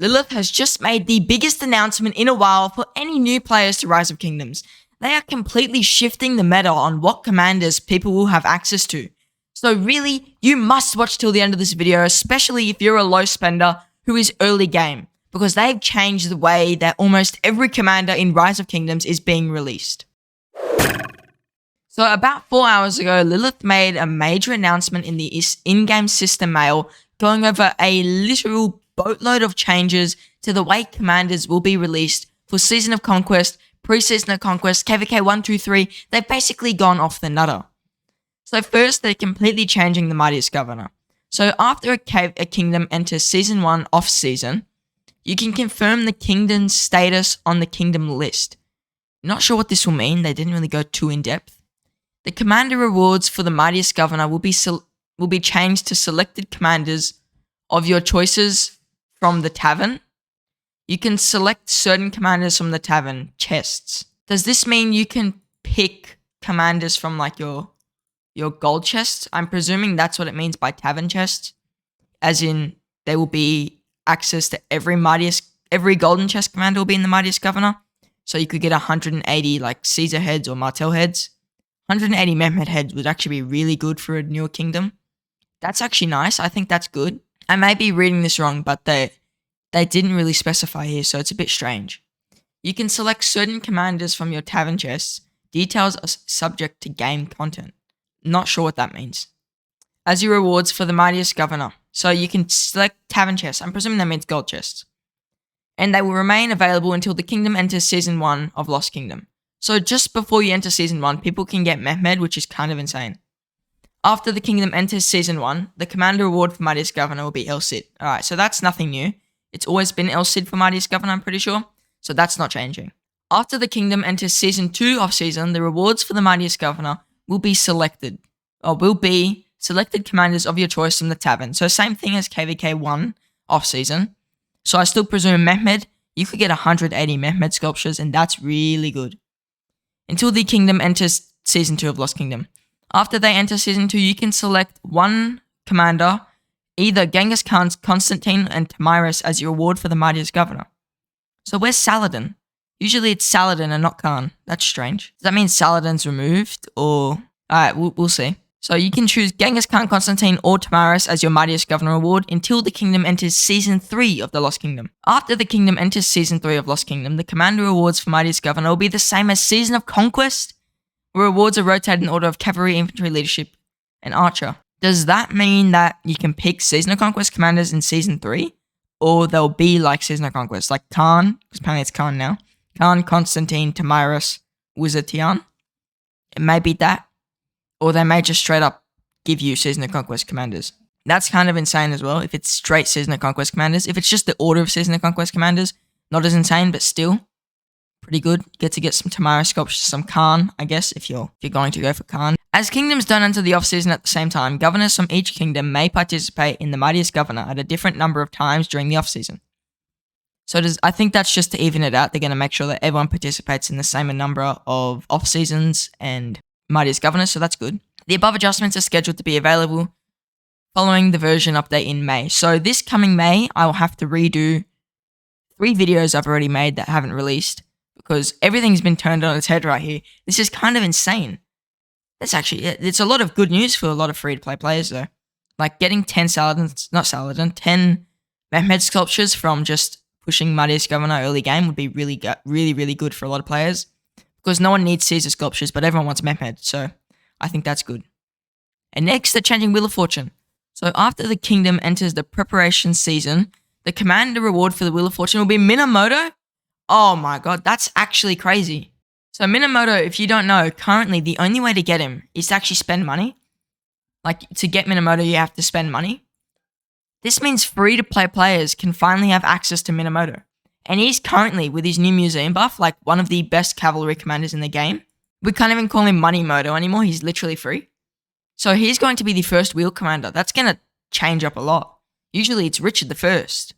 LILTH has just made the biggest announcement in a while for any new players to Rise of Kingdoms. They are completely shifting the meta on what commanders people will have access to. So really, you must watch till the end of this video, especially if you're a low spender who is early game, because they've changed the way that almost every commander in Rise of Kingdoms is being released. So about 4 hours ago, LILTH made a major announcement in the in-game system mail, going over a literal boatload of changes to the way commanders will be released for Season of Conquest, Pre-Season of Conquest, KVK 1, 2, 3. They've basically gone off the nutter. So first, they're completely changing the Mightiest Governor. So after a kingdom enters Season 1 off-season, you can confirm the kingdom's status on the kingdom list. Not sure what this will mean, they didn't really go too in-depth. The commander rewards for the Mightiest Governor will be changed to selected commanders of your choices from the tavern. You can select certain commanders from the tavern chests. Does this mean you can pick commanders from like your gold chests? I'm presuming that's what it means by tavern chests, as in there will be access to every golden chest commander will be in the Mightiest Governor. So you could get 180 like Caesar heads or Martel heads. 180 Mehmed heads would actually be really good for a newer kingdom. That's actually nice. I think that's good. I may be reading this wrong, but they didn't really specify here, so it's a bit strange. You can select certain commanders from your tavern chests. Details are subject to game content. Not sure what that means. As your rewards for the Mightiest Governor. So you can select tavern chests. I'm presuming that means gold chests. And they will remain available until the kingdom enters Season 1 of Lost Kingdom. So just before you enter Season 1, people can get Mehmed, which is kind of insane. After the kingdom enters Season 1, the commander reward for Mightiest Governor will be El Cid. Alright, so that's nothing new. It's always been El Cid for Mightiest Governor, I'm pretty sure. So that's not changing. After the kingdom enters Season 2 off-season, the rewards for the Mightiest Governor will be selected commanders of your choice from the tavern. So same thing as KVK 1 off-season. So I still presume Mehmed, you could get 180 Mehmed sculptures, and that's really good. Until the kingdom enters Season 2 of Lost Kingdom. After they enter Season 2, you can select one commander, either Genghis Khan, Constantine, and Tamiris as your reward for the Mightiest Governor. So where's Saladin? Usually it's Saladin and not Khan. That's strange. Does that mean Saladin's removed? Or... Alright, we'll see. So you can choose Genghis Khan, Constantine, or Tamiris as your Mightiest Governor reward until the kingdom enters Season 3 of the Lost Kingdom. After the kingdom enters Season 3 of Lost Kingdom, the commander rewards for Mightiest Governor will be the same as Season of Conquest, where rewards are rotated in order of cavalry, infantry, leadership, and archer. Does that mean that you can pick Season of Conquest commanders in Season 3? Or they'll be like Season of Conquest, like Khan, because apparently it's Khan now. Khan, Constantine, Tamiris, Wizard Tian. It may be that. Or they may just straight up give you Season of Conquest commanders. That's kind of insane as well, if it's straight Season of Conquest commanders. If it's just the order of Season of Conquest commanders, not as insane, but still pretty good. You get to get some Tamiris sculptures, some Khan, I guess, if you're going to go for Khan. As kingdoms don't enter the off-season at the same time, governors from each kingdom may participate in the Mightiest Governor at a different number of times during the off-season. So I think that's just to even it out. They're going to make sure that everyone participates in the same number of off-seasons and Mightiest Governor, so that's good. The above adjustments are scheduled to be available following the version update in May. So this coming May, I will have to redo 3 videos I've already made that haven't released because everything's been turned on its head right here. This is kind of insane. It's a lot of good news for a lot of free-to-play players though. Like getting 10 Mehmed sculptures from just pushing Mightiest Governor early game would be really good for a lot of players. Because no one needs Caesar sculptures, but everyone wants Mehmed, so I think that's good. And next, they're changing Wheel of Fortune. So after the kingdom enters the preparation season, the commander reward for the Wheel of Fortune will be Minamoto. Oh my god, that's actually crazy. So Minamoto, if you don't know, currently the only way to get him is to actually spend money. Like, to get Minamoto, you have to spend money. This means free-to-play players can finally have access to Minamoto. And he's currently, with his new museum buff, like one of the best cavalry commanders in the game. We can't even call him Moneymoto anymore, he's literally free. So he's going to be the first wheel commander. That's going to change up a lot. Usually it's Richard the First.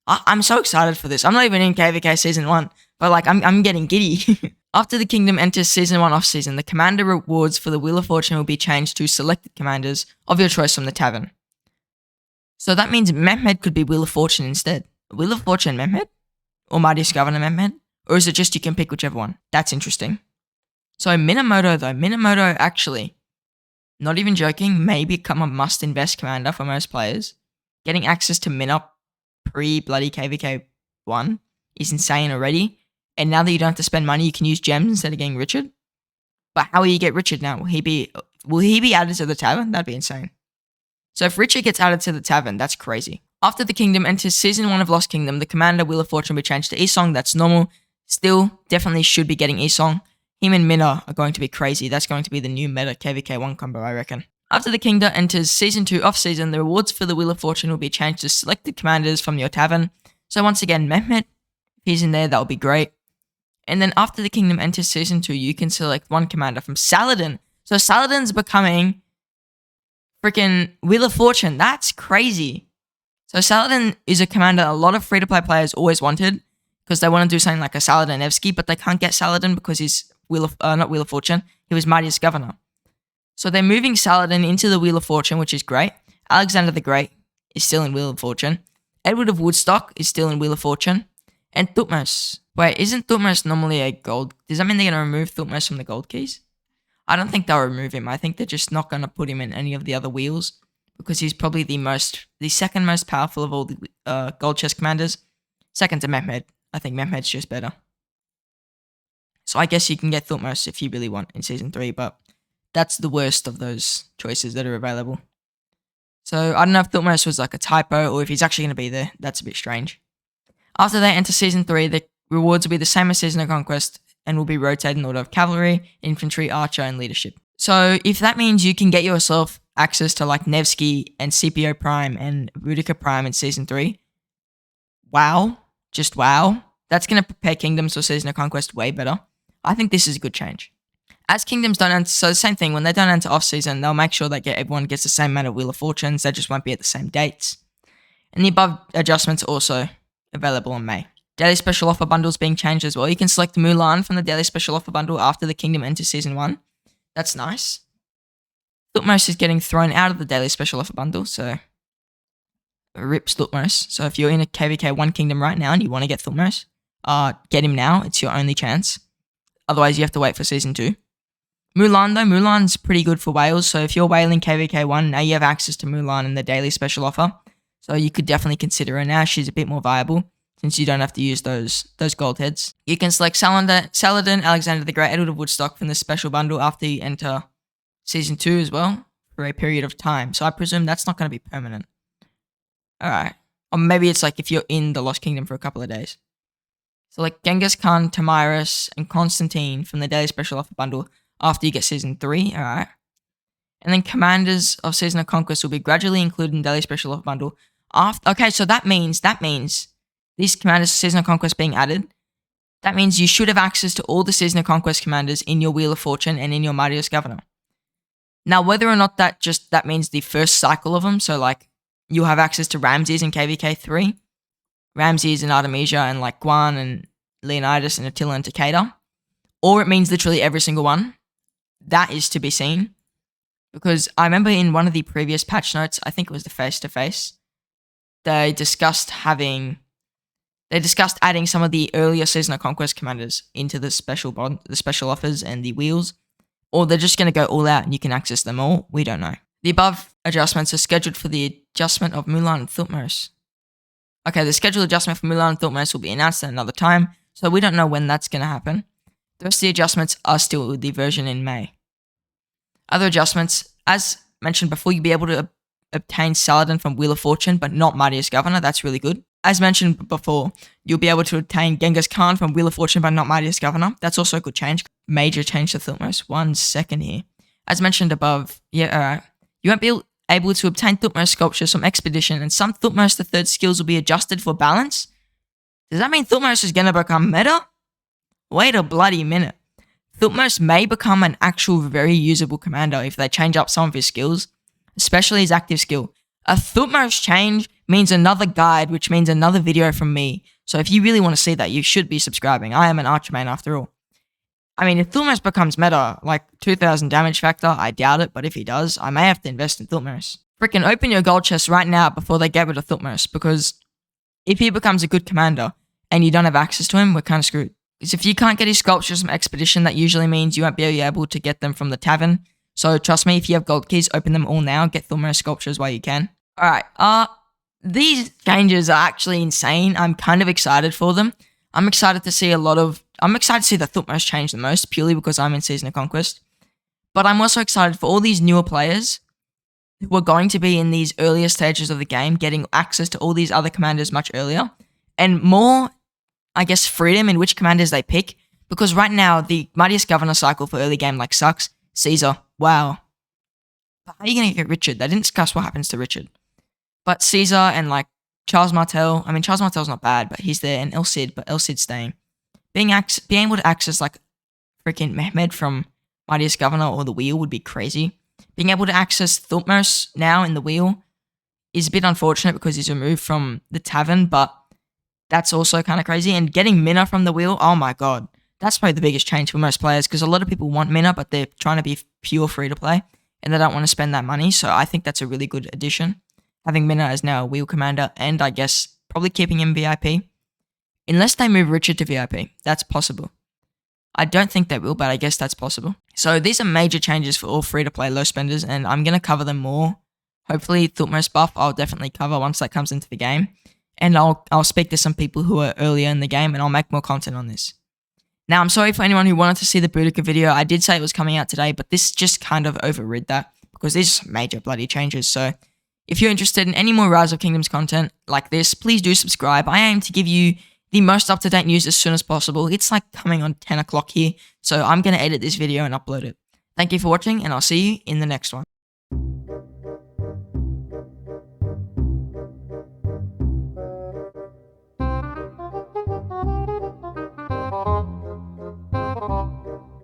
I'm so excited for this. I'm not even in KVK Season 1, but like I'm getting giddy. After the kingdom enters Season 1 off-season, the commander rewards for the Wheel of Fortune will be changed to selected commanders of your choice from the tavern. So that means Mehmed could be Wheel of Fortune instead. Wheel of Fortune Mehmed? Or Mightiest Governor Mehmed? Or is it just you can pick whichever one? That's interesting. So Minamoto though. Minamoto actually, not even joking, may become a must-invest commander for most players. Getting access to MINA pre-bloody KVK 1 is insane already. And now that you don't have to spend money, you can use gems instead of getting Richard. But how will you get Richard now? Will he be added to the tavern? That'd be insane. So if Richard gets added to the tavern, that's crazy. After the kingdom enters Season 1 of Lost Kingdom, the commander Wheel of Fortune will be changed to Isong. That's normal. Still, definitely should be getting Isong. Him and Mina are going to be crazy. That's going to be the new meta KVK 1 combo, I reckon. After the kingdom enters Season 2 off-season, the rewards for the Wheel of Fortune will be changed to selected commanders from your tavern. So once again, Mehmet, if he's in there, that would be great. And then after the kingdom enters Season 2, you can select one commander from Saladin. So Saladin's becoming freaking Wheel of Fortune. That's crazy. So Saladin is a commander a lot of free-to-play players always wanted because they want to do something like a Saladin-evsky, but they can't get Saladin because he's not Wheel of Fortune. He was Mightiest Governor. So they're moving Saladin into the Wheel of Fortune, which is great. Alexander the Great is still in Wheel of Fortune. Edward of Woodstock is still in Wheel of Fortune. And Thutmose. Wait, isn't Thutmose normally a gold? Does that mean they're going to remove Thutmose from the gold keys? I don't think they'll remove him. I think they're just not going to put him in any of the other wheels because he's probably the second most powerful of all the gold chest commanders. Second to Mehmed. I think Mehmed's just better. So I guess you can get Thutmose if you really want in Season 3, but that's the worst of those choices that are available. So I don't know if Thutmose was like a typo or if he's actually going to be there. That's a bit strange. After they enter Season 3, the rewards will be the same as Season of Conquest and will be rotated in order of cavalry, infantry, archer, and leadership. So if that means you can get yourself access to like Nevsky and CPO Prime and Boudica Prime in Season 3, wow. Just wow. That's going to prepare Kingdoms for Season of Conquest way better. I think this is a good change. As Kingdoms don't enter, so the same thing, when they don't enter off-season, they'll make sure that everyone gets the same amount of Wheel of Fortunes, they just won't be at the same dates. And the above adjustments are also available in May. Daily Special Offer Bundles being changed as well. You can select Mulan from the Daily Special Offer Bundle after the Kingdom enters Season 1. That's nice. Thutmose is getting thrown out of the Daily Special Offer Bundle, so rips Thutmose. So if you're in a KVK 1 Kingdom right now and you want to get Thutmose, get him now. It's your only chance. Otherwise, you have to wait for Season 2. Mulan, though, Mulan's pretty good for whales. So if you're whaling KVK 1, now you have access to Mulan in the Daily Special Offer. So you could definitely consider her now. She's a bit more viable since you don't have to use those gold heads. You can select Saladin, Alexander the Great, Edward of Woodstock from the special bundle after you enter Season 2 as well for a period of time. So I presume that's not going to be permanent. Alright. Or maybe it's like if you're in the Lost Kingdom for a couple of days. Select Genghis Khan, Tamiris, and Constantine from the Daily Special Offer Bundle after you get Season 3. Alright. And then Commanders of Season of Conquest will be gradually included in Daily Special Offer Bundle. Okay, so that means these Commanders of Season of Conquest being added, that means you should have access to all the Season of Conquest commanders in your Wheel of Fortune and in your Mightiest Governor. Now, whether or not that means the first cycle of them, so like you'll have access to Ramses in KVK 3, Ramses and Artemisia and like Guan and Leonidas and Attila and Takeda, or it means literally every single one, that is to be seen. Because I remember in one of the previous patch notes, I think it was the face-to-face, they discussed adding some of the earlier Season of Conquest commanders into the special offers and the wheels, or they're just going to go all out and you can access them all. We don't know. The above adjustments are scheduled for the adjustment of Mulan and Thutmose. Okay, the scheduled adjustment for Mulan and Thutmose will be announced at another time, so we don't know when that's going to happen. The rest of the adjustments are still the version in May. Other adjustments, as mentioned before, you'll be able to obtain Saladin from Wheel of Fortune, but not Mightiest Governor. That's really good. As mentioned before, you'll be able to obtain Genghis Khan from Wheel of Fortune, but not Mightiest Governor. That's also a good change. Major change to Thutmose. 1 second here. As mentioned above, alright. You won't be able to obtain Thutmose sculptures from Expedition, and some Thutmose the Third skills will be adjusted for balance. Does that mean Thutmose is going to become meta? Wait a bloody minute. Thutmose may become an actual very usable commander if they change up some of his skills, especially his active skill. A Thutmose change means another guide, which means another video from me. So if you really want to see that, you should be subscribing. I am an archer main after all. I mean, if Thutmose becomes meta, like 2000 damage factor, I doubt it, but if he does, I may have to invest in Thutmose. Freaking open your gold chest right now before they get rid of Thutmose, because if he becomes a good commander and you don't have access to him, we're kind of screwed. Because if you can't get his sculptures from Expedition, that usually means you won't be able to get them from the tavern. So trust me, if you have gold keys, open them all now. Get Thutmose sculptures while you can. Alright, these changes are actually insane. I'm kind of excited for them. I'm excited to see the Thutmose change the most, purely because I'm in Season of Conquest. But I'm also excited for all these newer players who are going to be in these earlier stages of the game, getting access to all these other commanders much earlier. And more, I guess, freedom in which commanders they pick. Because right now, the Mightiest Governor cycle for early game sucks. Caesar, wow. But how are you going to get Richard? They didn't discuss what happens to Richard. But Caesar and Charles Martel, I mean, Charles Martel's not bad, but he's there, and El Cid, but El Cid's staying. Being able to access freaking Mehmed from Mightiest Governor or the Wheel would be crazy. Being able to access Thutmose now in the Wheel is a bit unfortunate because he's removed from the tavern, but that's also kind of crazy. And getting MINA from the Wheel, oh my god. That's probably the biggest change for most players because a lot of people want MINA, but they're trying to be pure free-to-play, and they don't want to spend that money, so I think that's a really good addition. Having MINA as now a Wheel commander, and I guess probably keeping him VIP. Unless they move Richard to VIP. That's possible. I don't think they will, but I guess that's possible. So these are major changes for all free-to-play low spenders, and I'm going to cover them more. Hopefully Thutmose buff I'll definitely cover once that comes into the game. And I'll speak to some people who are earlier in the game, and I'll make more content on this. Now, I'm sorry for anyone who wanted to see the Boudica video. I did say it was coming out today, but this just kind of overrid that because these are major bloody changes. So if you're interested in any more Rise of Kingdoms content like this, please do subscribe. I aim to give you the most up-to-date news as soon as possible. It's coming on 10 o'clock here, so I'm going to edit this video and upload it. Thank you for watching, and I'll see you in the next one.